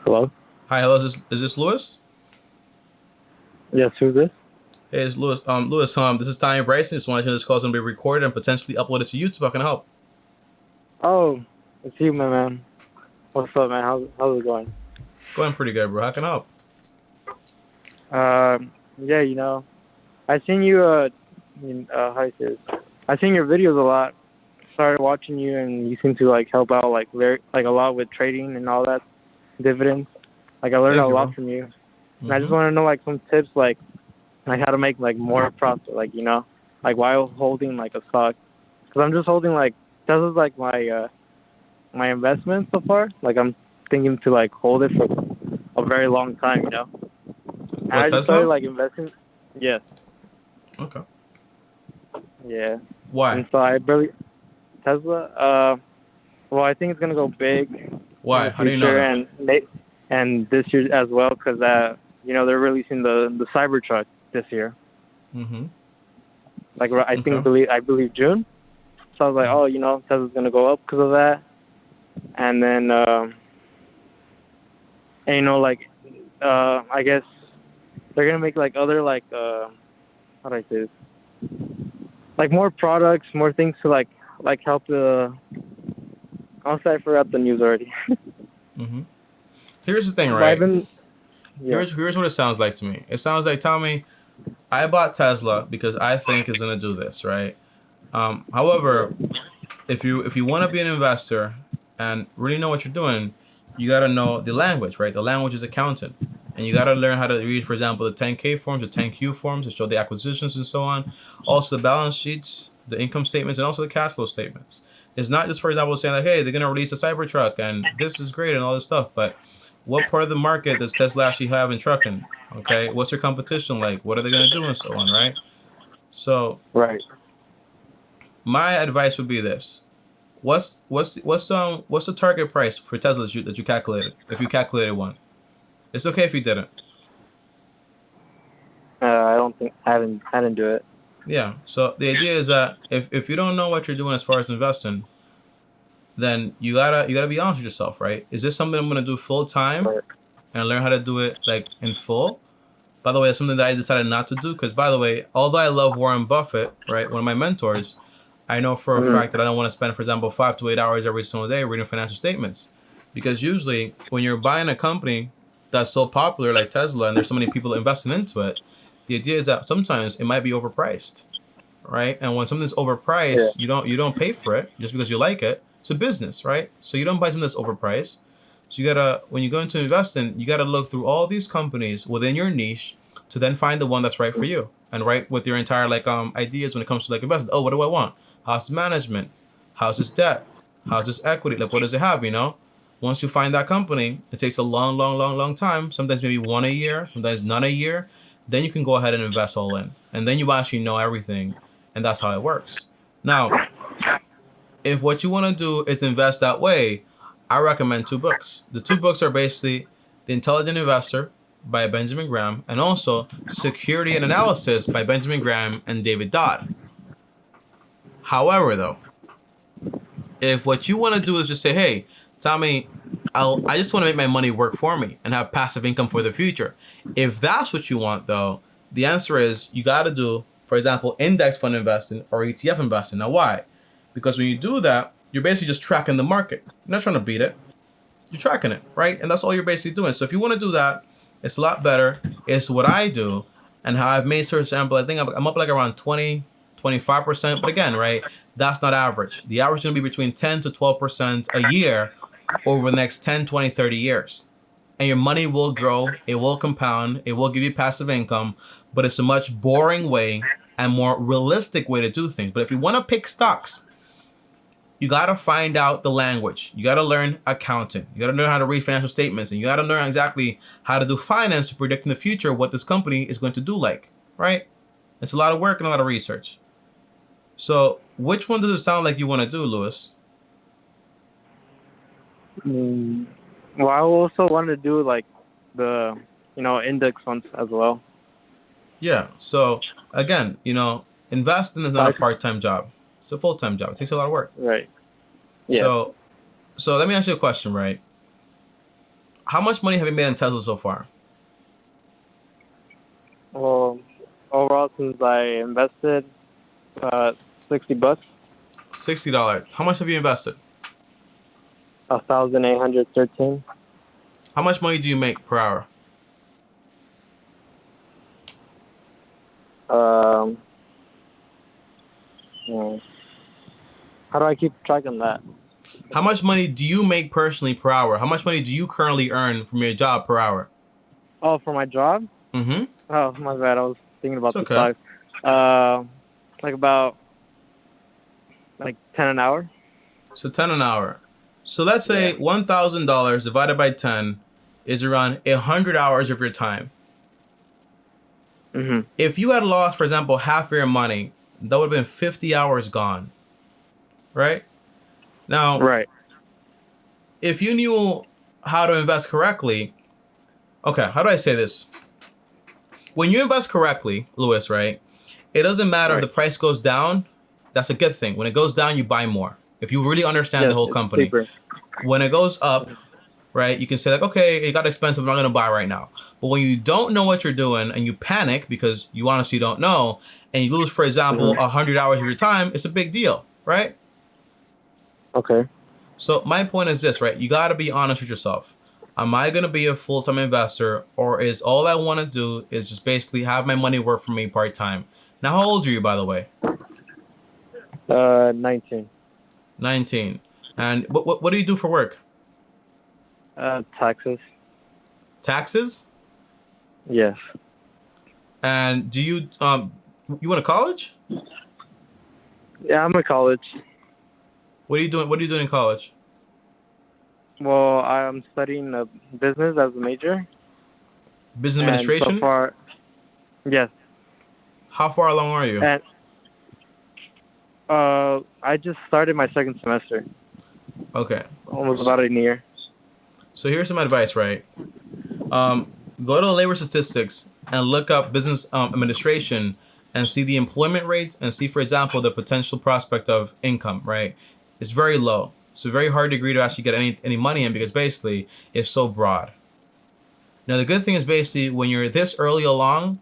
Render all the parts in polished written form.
Hello? Hi, hello. Is this Lewis? Yes, who's this? Hey, it's Lewis. Lewis. This is Ty and Bryson. Just wanted to know this call is gonna be recorded and potentially uploaded to YouTube. I can help. Oh, it's you, my man. What's up, man? How's it going? Going pretty good, bro. How can I help? Yeah, I seen you, how you say this? I seen your videos a lot. Started watching you, and you seem to, like, help out, like, a lot with trading and all that, dividends. Like, I learned a Thank you, lot bro. from you. And I just Mm-hmm. want to know, like, some tips, like how to make, like, more profit, like, like, while holding, like, a stock. Because I'm just holding, like, Tesla's, like, my investment so far. Like I'm thinking to like hold it for a very long time. And What, I just started Tesla? like investing. Yes, Okay. yeah. Why? And so I really Tesla. Well, I think it's gonna go big in Why? the How do you know future, that? and this year as well, because they're releasing the Cybertruck this year. Mm-hmm. Like Okay. I believe June. So I was like, Mm-hmm. oh, Tesla's gonna go up because of that, and then and like I guess they're gonna make like other like how do I say this? Like more products, more things to like help the. Also, I forgot the news already. Mm-hmm. Here's the thing, But I've right? been yeah. Here's what it sounds like to me. It sounds like, Tommy, I bought Tesla because I think it's gonna do this, right? However, if you want to be an investor and really know what you're doing, you got to know the language, right? The language is accounting. And you got to learn how to read, for example, the 10K forms, the 10Q forms to show the acquisitions and so on. Also, the balance sheets, the income statements, and also the cash flow statements. It's not just, for example, saying like, hey, they're going to release a Cybertruck and this is great and all this stuff. But what part of the market does Tesla actually have in trucking? Okay. What's their competition like? What are they going to do and so on, right? So, Right. my advice would be this. What's the target price for Tesla that you calculated? If you calculated one, it's okay if you didn't. I don't think I didn't do it. Yeah. So the idea is that if you don't know what you're doing as far as investing, then you gotta be honest with yourself, right? Is this something I'm gonna do full time Right. and learn how to do it like in full? By the way, it's something that I decided not to do because, by the way, although I love Warren Buffett, right, one of my mentors, I know for a fact that I Mm-hmm. don't want to spend, for example, 5 to 8 hours every single day reading financial statements. Because usually, when you're buying a company that's so popular like Tesla and there's so many people investing into it, the idea is that sometimes it might be overpriced, right? And when something's Yeah. overpriced, you don't pay for it just because you like it. It's a business, right? So you don't buy something that's overpriced. So you gotta when you go into investing, you gotta look through all these companies within your niche to then find the one that's right for you and right with your entire like ideas when it comes to like investing. Oh, what do I want? How's management? How's this debt? How's this equity? Like what does it have? Once you find that company, it takes a long, long, long, long time. Sometimes maybe one a year, sometimes none a year. Then you can go ahead and invest all in, and then you actually know everything, and that's how it works. Now, if what you want to do is invest that way, I recommend two books. The two books are basically The Intelligent Investor by Benjamin Graham and also Security and Analysis by Benjamin Graham and David Dodd. However, though, if what you want to do is just say, hey, Tommy, I just want to make my money work for me and have passive income for the future. If that's what you want, though, the answer is you got to do, for example, index fund investing or ETF investing. Now, why? Because when you do that, you're basically just tracking the market. You're not trying to beat it. You're tracking it, right? And that's all you're basically doing. So if you want to do that, it's a lot better. It's what I do and how I've made, for example, I think I'm up like around 20, 25%. But again, right, that's not average. The average is going to be between 10 to 12% a year over the next 10, 20, 30 years. And your money will grow, it will compound, it will give you passive income, but it's a much boring way and more realistic way to do things. But if you want to pick stocks, you got to find out the language. You got to learn accounting. You got to learn how to read financial statements. And you got to learn exactly how to do finance to predict in the future what this company is going to do like, right? It's a lot of work and a lot of research. So which one does it sound like you want to do, Lewis? Mm. Well, I also want to do like the index ones as well. Yeah. So again, investing is not I, a part-time job. It's a full-time job. It takes a lot of work. right. Yes. So, so let me ask you a question, right? How much money have you made in Tesla so far? Well, overall, since I invested, $60, $60. How much have you invested? 1,813. How much money do you make per hour? Um, how do I keep track on that? How much money do you make personally per hour? How much money do you currently earn from your job per hour? Oh, for my job? Mm-hmm. Oh, my bad. I was thinking about It's the okay. stock. Like about 10 an hour. So 10 an hour. So let's say Yeah. $1,000 divided by 10 is around 100 hours of your time. Mhm. If you had lost, for example, half of your money, that would have been 50 hours gone, right? Now, Right. if you knew how to invest correctly, okay, how do I say this? When you invest correctly, Louis, right, it doesn't matter if Right. the price goes down. That's a good thing. When it goes down, you buy more. If you really understand the Yes, whole it's company. cheaper. When it goes up, right, you can say like, okay, it got expensive, I'm not going to buy right now. But when you don't know what you're doing and you panic because you honestly don't know, and you lose, for example, Mhm. 100 hours of your time, it's a big deal, right? Okay. So my point is this, right? You got to be honest with yourself. Am I going to be a full-time investor, or is all I want to do is just basically have my money work for me part-time? Now, how old are you, by the way? 19. 19. And what do you do for work? Taxes. Taxes? Yes. And do you you went to college? Yeah, I'm in college. What are you doing? What are you doing in college? Well, I'm studying business as a major, Business and so administration? far, yes. How far along are you? And I just started my second semester, Okay. almost about a year. So here's some advice, right? Um, Go to labor statistics and look up business administration and see the employment rate and see, for example, the potential prospect of income, right? It's very low. It's a very hard degree to actually get any money in because basically it's so broad. Now, the good thing is basically when you're this early along,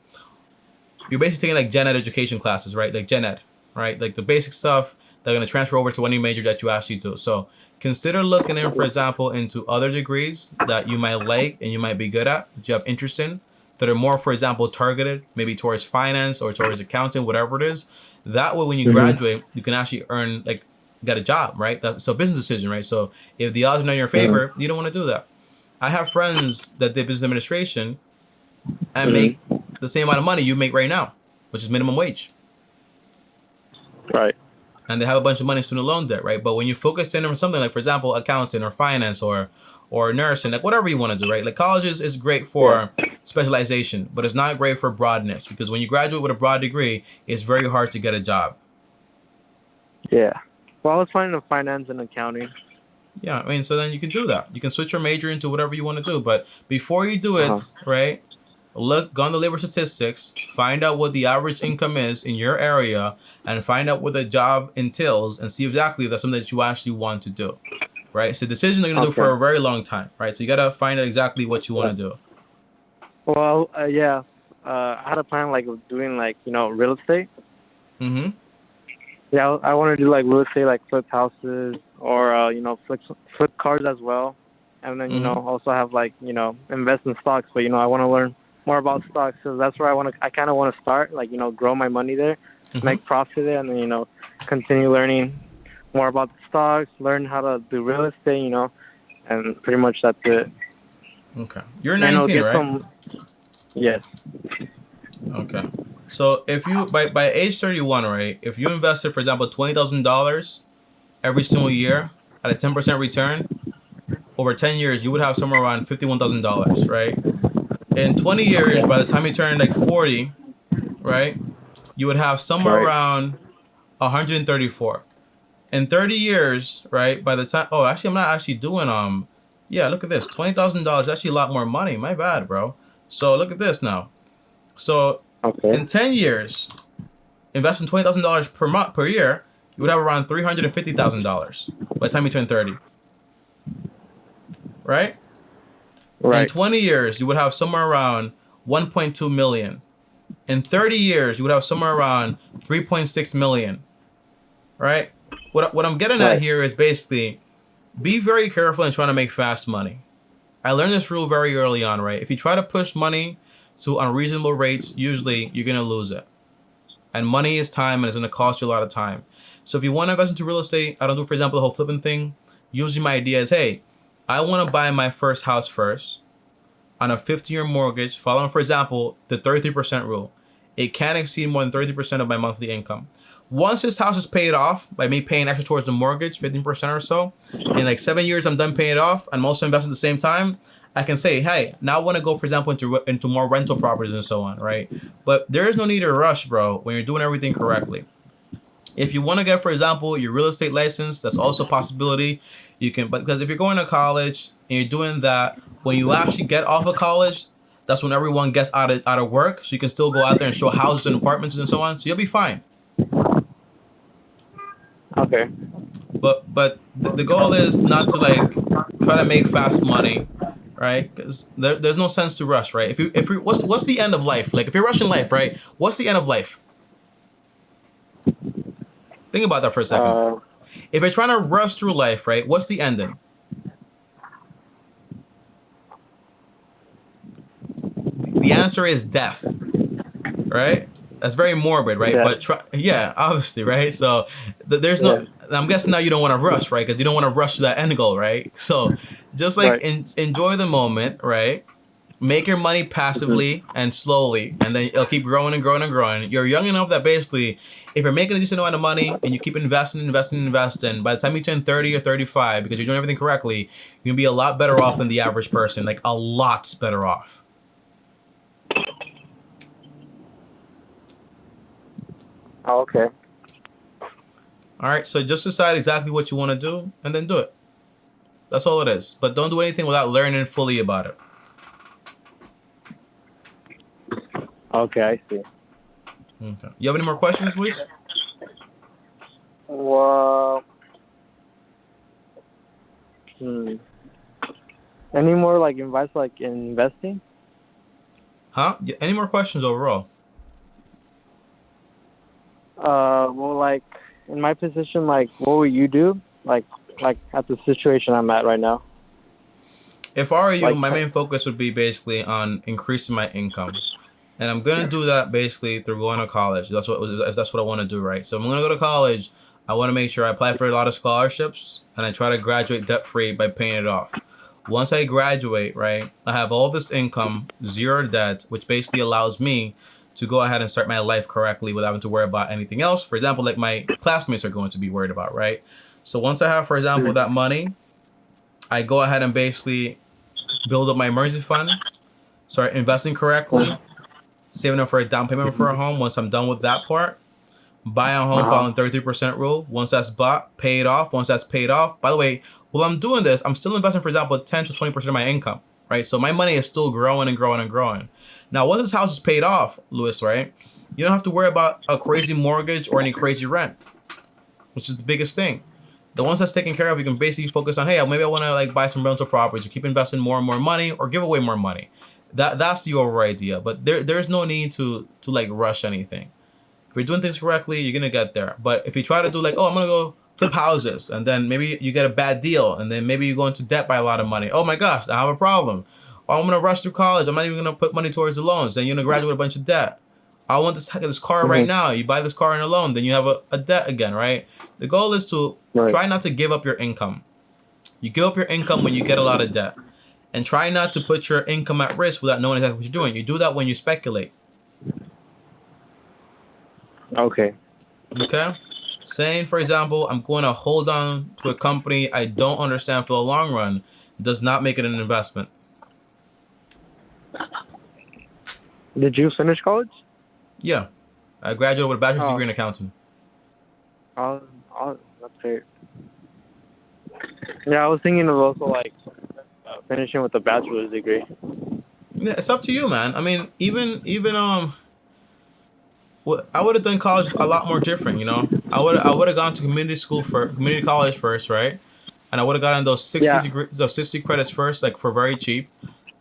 you're basically taking like gen ed education classes, right? Like gen ed, right? Like the basic stuff that are going to transfer over to any major that you actually do. So consider looking in, for example, into other degrees that you might like and you might be good at, that you have interest in, that are more, for example, targeted maybe towards finance or towards accounting, whatever it is. That way, when you Mhm. graduate, you can actually earn, like, get a job, right? So business decision, right? So if the odds are not in your Mhm. favor, you don't want to do that. I have friends that did business administration and Mhm. make the same amount of money you make right now, which is minimum wage. Right. And they have a bunch of money in student loan debt, right? But when you focus in on something like, for example, accounting or finance or nursing, like whatever you want to do, right? Like college is great Yeah. for specialization, but it's not great for broadness because when you graduate with a broad degree, it's very hard to get a job. Yeah. Well, I was finding a finance and accounting. Yeah, I mean, so then you can do that. You can switch your major into whatever you want to do. But before you do Uh huh. it, right, go on the labor statistics, find out what the average income is in your area, and find out what the job entails and see exactly if that's something that you actually want to do, right? It's a decision you're going to do for Okay. a very long time, right? So you got to find out exactly what you Yeah. want to do. Well, yeah. I had a plan like of doing like real estate. Mm-hmm. Yeah, I want to do like real estate, like flip houses or flip cars as well, and then Mm-hmm. also have like invest in stocks. But I want to learn more about stocks, so that's where I kind of want to start, like grow my money there, Mm-hmm. make profit there, and then continue learning more about the stocks, learn how to do real estate, and pretty much that's it. Okay. You're And 19, get right? some, yes. Okay. So if you by age 31, right? If you invested, for example, $20,000 every single year at a 10% return, over 10 years, you would have somewhere around $51,000, right? In 20 years, Okay. by the time you turn like 40, right, you would have somewhere Right. around 134. In 30 years, right, by the time, oh, actually, I'm not actually doing, yeah, look at this, $20,000, actually a lot more money. My bad, bro. So look at this now. So Okay. in 10 years, investing $20,000 per month, per year, you would have around $350,000 by the time you turn 30, right? In Right. 20 years, you would have somewhere around 1.2 million. In 30 years, you would have somewhere around 3.6 million, right? What I'm getting at Right. here is basically be very careful in trying to make fast money. I learned this rule very early on, right? If you try to push money to unreasonable rates, usually you're going to lose it. And money is time, and it's going to cost you a lot of time. So if you want to invest into real estate, I don't do, for example, the whole flipping thing. Usually my idea is, hey, I want to buy my first house first on a 15-year mortgage, following, for example, the 33% rule. It can't exceed more than 30% of my monthly income. Once this house is paid off by me paying extra towards the mortgage, 15% or so, in like 7 years I'm done paying it off, and I'm also investing at the same time, I can say, hey, now I want to go, for example, into more rental properties and so on, right? But there is no need to rush, bro, when you're doing everything correctly. If you want to get, for example, your real estate license, that's also a possibility. You can, but because if you're going to college and you're doing that, when you actually get off of college, that's when everyone gets out of work. So you can still go out there and show houses and apartments and so on. So you'll be fine. Okay. But the goal is not to like try to make fast money, right? Because there's no sense to rush, right? If you what's the end of life? Like if you're rushing life, right? What's the end of life? Think about that for a second. Uh, If you're trying to rush through life, right? What's the ending? The answer is death, right? That's very morbid, right? yeah. But yeah, obviously, right? So there's Yeah. no. I'm guessing now you don't want to rush, right? Because you don't want to rush to that end goal, right? So just like Right. enjoy the moment, right? Make your money Mhm. passively and slowly, and then it'll keep growing and growing and growing. You're young enough that basically, if you're making a decent amount of money and you keep investing, by the time you turn 30 or 35, because you're doing everything correctly, you're gonna be a lot better off than the average person, like a lot better off. Oh, okay. All right, so just decide exactly what you want to do and then do it. That's all it is. But don't do anything without learning fully about it. Okay, I see. Okay. You have any more questions, Luis? Well, any more like advice like in investing? Huh? Any more questions overall? Well, like in my position, like what would you do? Like at the situation I'm at right now. If I were you, Like, my main focus would be basically on increasing my income. And I'm gonna do that basically through going to college. That's what I want to do, right? So I'm gonna go to college. I want to make sure I apply for a lot of scholarships and I try to graduate debt free by paying it off. Once I graduate, right, I have all this income, zero debt, which basically allows me to go ahead and start my life correctly without having to worry about anything else. For example, like my classmates are going to be worried about, right? So once I have, for example, that money, I go ahead and basically build up my emergency fund, start investing correctly, saving up for a down payment for a home. Once I'm done with that part, buy a home uh-huh. following 33% rule. Once that's bought, pay it off. Once that's paid off, by the way, while I'm doing this, I'm still investing, for example, 10 to 20% of my income, right? So my money is still growing and growing and growing. Now, once this house is paid off, Louis, right? You don't have to worry about a crazy mortgage or any crazy rent, which is the biggest thing. The ones that's taken care of, you can basically focus on, hey, maybe I want to like buy some rental properties or keep investing more and more money or give away more money. That's the overall idea. But there's no need to like rush anything. If you're doing things correctly, you're gonna get there. But if you try to do like, oh, I'm gonna go flip houses, and then maybe you get a bad deal, and then maybe you go into debt by a lot of money. Oh my gosh, I have a problem. Or I'm gonna rush through college. I'm not even gonna put money towards the loans. Then you're gonna graduate with a bunch of debt. I want this car right Hmm. now. You buy this car in a loan, then you have a debt again, right? The goal is to Right. try not to give up your income. You give up your income when you get a lot of debt. And try not to put your income at risk without knowing exactly what you're doing. You do that when you speculate. Okay. Okay? Saying, for example, I'm going to hold on to a company I don't understand for the long run does not make it an investment. Did you finish college? Yeah. I graduated with a bachelor's Oh, degree in accounting. that's great. Yeah, I was thinking of also like finishing with a bachelor's degree. Yeah, it's up to you, man. I mean, even I would have done college a lot more different, you know. I would have gone to community college first, right? And I would have gotten those 60 Yeah. degree, those 60 credits first, like for very cheap.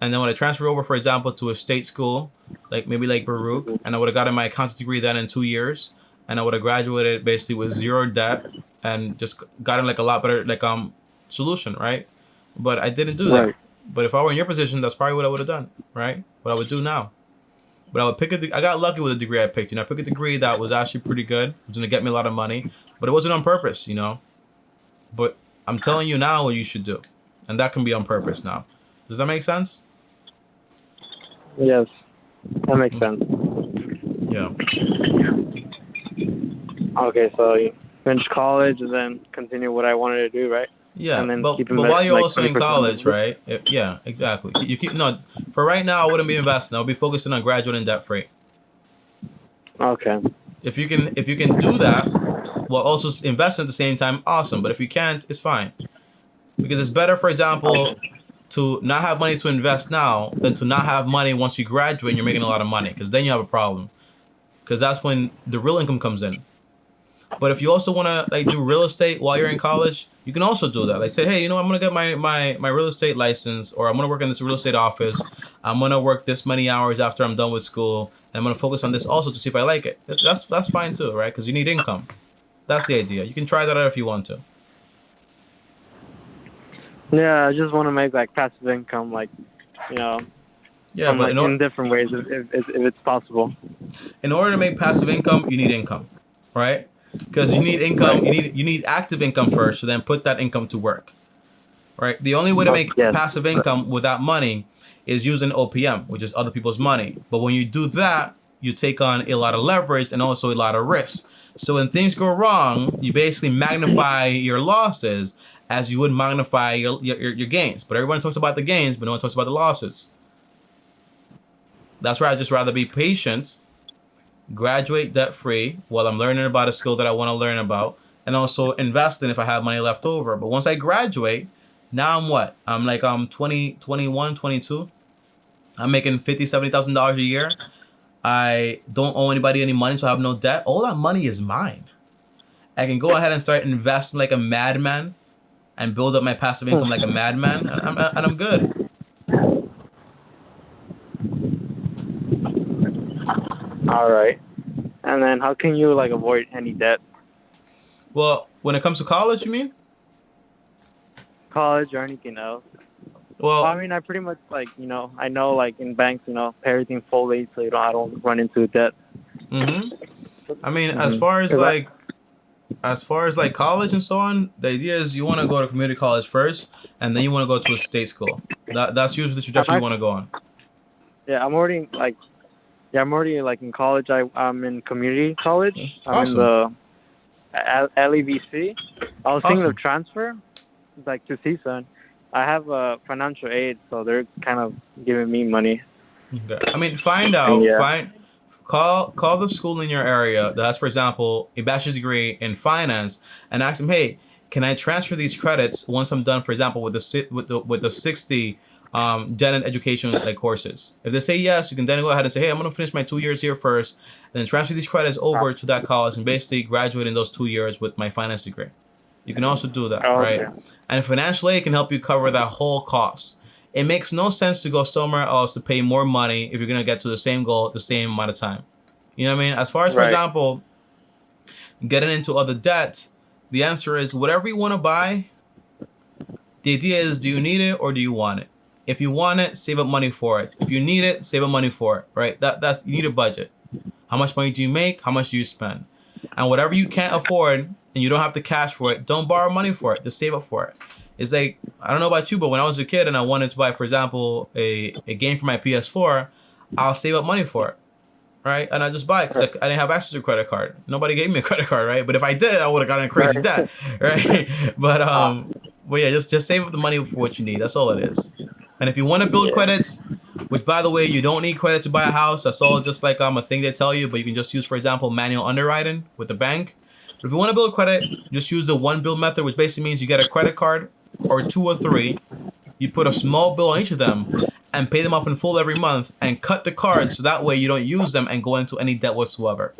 and then when I transferred over, for example, to a state school, like maybe like Baruch, and I would have gotten my accounting degree then in 2 years, and I would have graduated basically with zero debt and just gotten like a lot better like solution, right? But I didn't do that. Right. But if I were in your position, that's probably what I would have done, right? What I would do now. But I would pick I got lucky with the degree I picked. I picked a degree that was actually pretty good. It was gonna get me a lot of money, but it wasn't on purpose, But I'm telling you now what you should do, and that can be on purpose now. Does that make sense? Yes, that makes sense. Yeah. Okay, so you finish college and then continue what I wanted to do, right? Yeah, And then but keep while you're like also in 20% college, right? Yeah, exactly. You keep no. For right now, I wouldn't be investing. I'll be focusing on graduating debt free. Okay. If you can do that while also invest at the same time, awesome. But if you can't, it's fine. Because it's better, for example, to not have money to invest now than to not have money once you graduate and you're making a lot of money. Because then you have a problem. Because that's when the real income comes in. But if you also want to like do real estate while you're in college, you can also do that. Like say, hey, I'm gonna get my real estate license, or I'm gonna work in this real estate office. I'm gonna work this many hours after I'm done with school, and I'm gonna focus on this also to see if I like it. That's fine too, right? Because you need income. That's the idea. You can try that out if you want to. Yeah, I just want to make like passive income, like, Yeah, from but like in different ways if it's possible. in order to make passive income, you need income, right? Because you need income, Right. you need active income first, so then put that income to work, right? The only way to make Yes. passive income without money is using OPM, which is other people's money. But when you do that, you take on a lot of leverage and also a lot of risk. So when things go wrong, you basically magnify your losses as you would magnify your gains. But everyone talks about the gains, but no one talks about the losses. That's why I just rather be patient, graduate debt free while I'm learning about a skill that I want to learn about, and also invest in if I have money left over. But once I graduate, now I'm what? I'm like 20, 21, 22. I'm making $50,000, $70,000 a year. I don't owe anybody any money, so I have no debt. All that money is mine. I can go ahead and start investing like a madman and build up my passive income like a madman, and I'm good. All right. And then how can you like avoid any debt? Well, when it comes to college, you mean? College or anything else? Well, I mean, I pretty much like, I know like in banks, pay everything fully so I don't run into debt. I mean, Mhm. as far as like college and so on, the idea is you want to go to community college first, and then you want to go to a state school. That's usually the I'm trajectory you act- want to go on. yeah, I'm already like in college. I'm in community college. I'm in Awesome, the LEVC. I was thinking of awesome. transfer, like to CSUN. I have a financial aid, so they're kind of giving me money. Okay. I mean, And yeah, call the school in your area that has, for example, a bachelor's degree in finance, and ask them, hey, can I transfer these credits once I'm done, for example, with the 60 debt and education like courses? If they say yes, you can then go ahead and say, hey, I'm gonna finish my 2 years here first, and then transfer these credits over to that college and basically graduate in those 2 years with my finance degree. You can also do that, right? okay, And financial aid can help you cover that whole cost. It makes no sense to go somewhere else to pay more money if you're gonna get to the same goal at the same amount of time. You know what I mean? As far as, for right, example, getting into other debt, the answer is whatever you want to buy. The idea is, do you need it or do you want it? If you want it, save up money for it. If you need it, save up money for it. Right? That's you need a budget. How much money do you make? How much do you spend? And whatever you can't afford and you don't have the cash for it, don't borrow money for it. Just save up for it. It's like, I don't know about you, but when I was a kid and I wanted to buy, for example, a game for my PS4, I'll save up money for it, right? And I just buy it because I didn't have access to a credit card. Nobody gave me a credit card, right? But if I did, I would have gotten a crazy right. debt, right? But Ah, but yeah, just save up the money for what you need. That's all it is. And if you want to build yeah. credits, which by the way, you don't need credit to buy a house. That's all just like a thing they tell you, but you can just use, for example, manual underwriting with the bank. But if you want to build credit, just use the one bill method, which basically means you get a credit card or two or three. You put a small bill on each of them and pay them off in full every month and cut the cards so that way you don't use them and go into any debt whatsoever.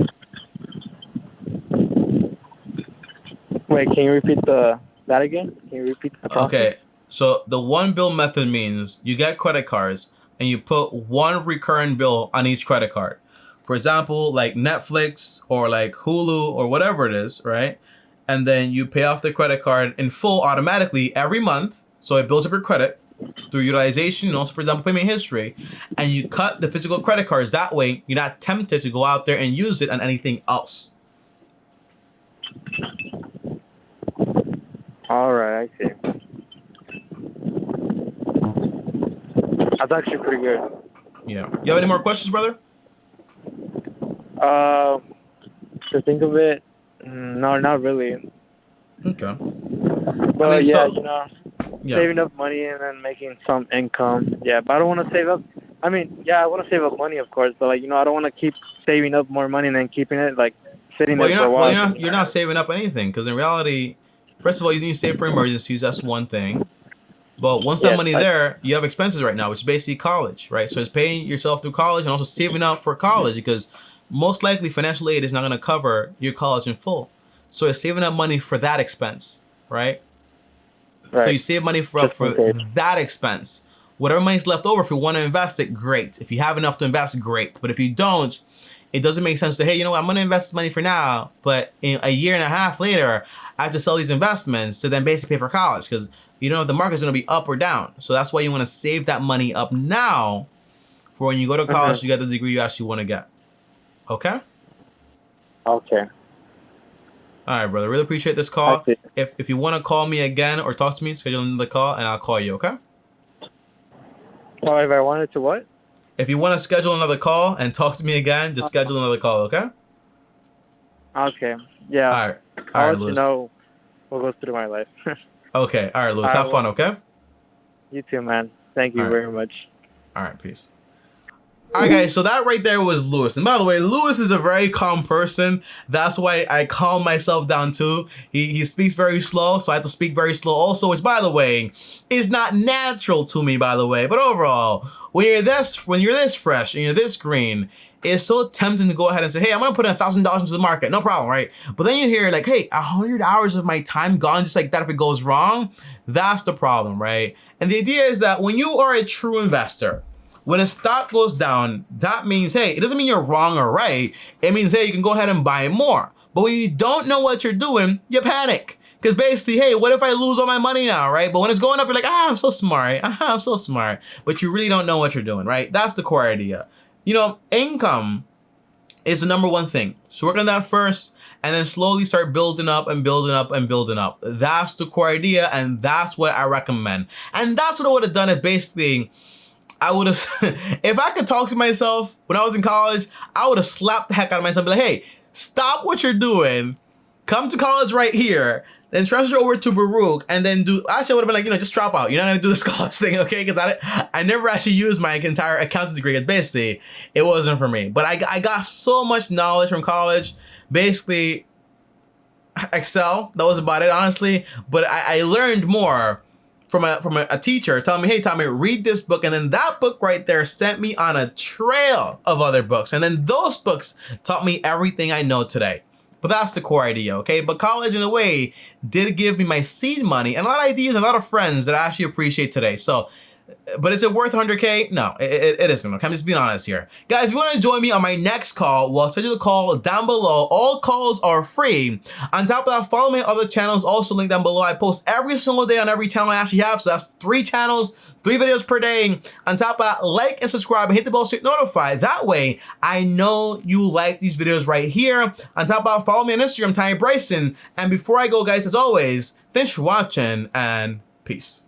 Wait, can you repeat that again? Can you repeat the process? Okay. So the one bill method means you get credit cards and you put one recurring bill on each credit card. For example, like Netflix or like Hulu or whatever it is, right? And then you pay off the credit card in full automatically every month. So it builds up your credit through utilization and also, for example, payment history. And you cut the physical credit cards. That way, you're not tempted to go out there and use it on anything else. All right, I see. That's actually pretty good. Yeah. You have any more questions, brother? To think of it, no, not really. Okay. But I mean, yeah, so, saving up money and then making some income. Yeah, but I don't want to save up. I mean, yeah, I want to save up money, of course, but like, I don't want to keep saving up more money and then keeping it like sitting there for a while. Well, you're not saving up anything, because in reality, first of all, you need to save for emergencies. That's one thing. But once that money there, you have expenses right now, which is basically college, right? So it's paying yourself through college and also saving up for college, because most likely financial aid is not going to cover your college in full. So it's saving up money for that expense, right? So you save money for that expense. Whatever money's left over, if you want to invest it, great. If you have enough to invest, great. But if you don't, it doesn't make sense to, hey, you know what, I'm going to invest this money for now, but in a year and a half later, I have to sell these investments to then basically pay for college, because you don't know if the market's going to be up or down. So that's why you want to save that money up now for when you go to college, you get the degree you actually want to get. Okay? Okay. All right, brother. Really appreciate this call. If you want to call me again or talk to me, schedule another call and I'll call you, okay? Oh, if I wanted to what? If you want to schedule another call and talk to me again, just schedule another call, okay? Okay. Yeah. All right. I'll let you know what goes through my life. Okay. All right, Louis. Have fun, okay? You too, man. Thank you very much. All right. Peace. All right, guys, so that right there was Louis. And by the way, Louis is a very calm person. That's why I calm myself down too. He speaks very slow, so I have to speak very slow also, which, by the way, is not natural to me, by the way. But overall, when you're this fresh and you're this green, it's so tempting to go ahead and say, hey, I'm going to put in $1,000 into the market. No problem, right? But then you hear like, hey, 100 hours of my time gone just like that if it goes wrong. That's the problem, right? And the idea is that when you are a true investor, when a stock goes down, that means, hey, it doesn't mean you're wrong or right. It means, hey, you can go ahead and buy more. But when you don't know what you're doing, you panic. Because basically, hey, what if I lose all my money now, right? But when it's going up, you're like, I'm so smart. I'm so smart. But you really don't know what you're doing, right? That's the core idea. Income is the number one thing. So work on that first and then slowly start building up and building up and building up. That's the core idea, and that's what I recommend. And that's what I would have done if basically I would have, if I could talk to myself when I was in college, I would have slapped the heck out of myself and be like, hey, stop what you're doing. Come to college right here. Then transfer over to Baruch and then actually I would have been like, just drop out. You're not going to do this college thing, okay? Because I never actually used my entire accounting degree. Because basically, it wasn't for me. But I got so much knowledge from college. Basically, Excel, that was about it, honestly. But I learned more from a teacher telling me, hey, Tommy, read this book. And then that book right there sent me on a trail of other books. And then those books taught me everything I know today. But that's the core idea, okay? But college, in a way, did give me my seed money and a lot of ideas and a lot of friends that I actually appreciate today. So, but is it worth 100K? No, it isn't. Okay, I'm just being honest here. Guys, if you want to join me on my next call, well, I'll send you the call down below. All calls are free. On top of that, follow my other channels, also linked down below. I post every single day on every channel I actually have. So that's 3 channels, 3 videos per day. On top of that, like and subscribe and hit the bell so you get notified. That way, I know you like these videos right here. On top of that, follow me on Instagram, Bryson. And before I go, guys, as always, thanks for watching and peace.